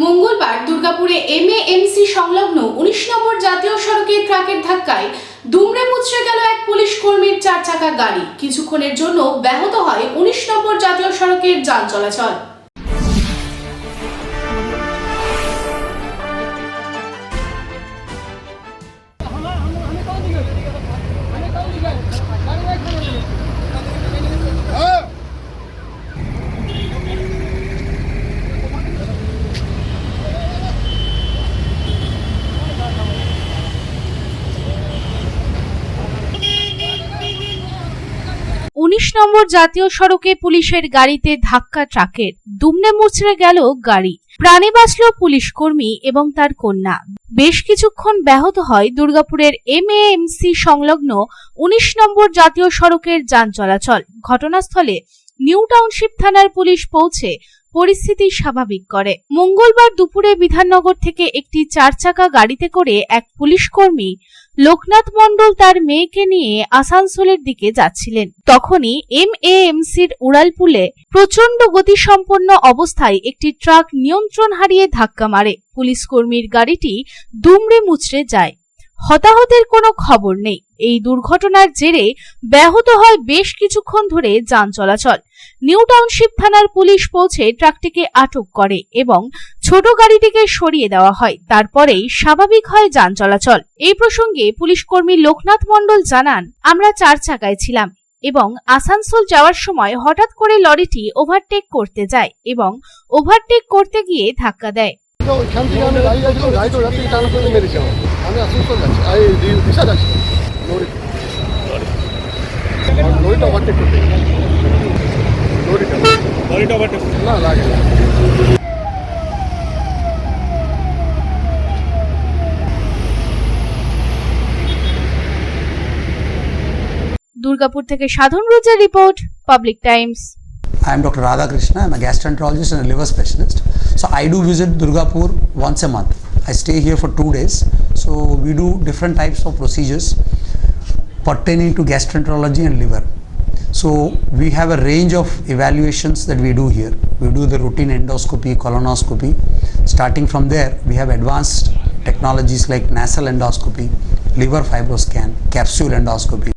মঙ্গলবার দুর্গাপুরে এমএএমসি সংলগ্ন ১৯ নম্বর জাতীয় সড়কে ট্রাকের ধাক্কায় দুমড়ে মুচড়ে গেল এক পুলিশ কর্মীর ৪ চাকা গাড়ি। কিছুক্ষণের জন্য ব্যাহত হয় ১৯ নম্বর জাতীয় সড়কের যান চলাচল। উনিশ নম্বর জাতীয় সড়কে পুলিশের গাড়িতে ধাক্কা ট্রাকের, দুমড়ে মুচড়ে গেল গাড়ি। প্রাণে বাঁচল পুলিশ কর্মী এবং তার কন্যা। বেশ কিছুক্ষণ ব্যাহত হয় দুর্গাপুরের এমএএমসি সংলগ্ন ১৯ নম্বর জাতীয় সড়কের যান চলাচল। ঘটনাস্থলে নিউ টাউনশিপ থানার পুলিশ পৌঁছে পরিস্থিতি স্বাভাবিক করে। মঙ্গলবার দুপুরে বিধাননগর থেকে একটি ৪ চাকা গাড়িতে করে এক পুলিশ কর্মী লোকনাথ মণ্ডল তার মেয়েকে নিয়ে আসানসোলের দিকে যাচ্ছিলেন। তখনই এমএএমসির উড়ালপুলে প্রচন্ড গতিসম্পন্ন অবস্থায় একটি ট্রাক নিয়ন্ত্রণ হারিয়ে ধাক্কা মারে। পুলিশ কর্মীর গাড়িটি দুমড়ে মুচড়ে যায়। হতাহতের কোনো খবর নেই। এই দুর্ঘটনার জেরে ব্যাহত হয় বেশ কিছুক্ষণ ধরে যান চলাচল। নিউ টাউনশিপ থানার পুলিশ পৌঁছে ট্রাকটিকে আটক করে এবং ছোট গাড়িটিকে সরিয়ে দেওয়া হয়। তারপরেই স্বাভাবিক হয় যান চলাচল। এই প্রসঙ্গে পুলিশ কর্মী লোকনাথ মণ্ডল জানান, আমরা ৪ চাকায় ছিলাম এবং আসানসোল যাওয়ার সময় হঠাৎ করে লরিটি ওভারটেক করতে যায় এবং ওভারটেক করতে গিয়ে ধাক্কা দেয়। ওইখান থেকে আমি গাড়ি যাচ্ছিলাম, গাড়ি তো রাত্রি টানা করে মেরেছি। আমি আসানসোল যাচ্ছি, দিশা যাচ্ছি, লরিটা ওভারটেক করতে, লরিটা ওভারটেক না লাগে না। দুর্গাপুর থেকে সাধন রোজের report, public Times. I am Dr. Radha Krishna. I am a gastroenterologist and a liver specialist. So I do visit Durgapur once a month. I stay here for 2 days. So we do different types of procedures pertaining to gastroenterology and liver. So we have a range of evaluations that we do here. We do the routine endoscopy, colonoscopy. Starting from there, we have advanced technologies like nasal endoscopy, liver fibroscan, capsule endoscopy.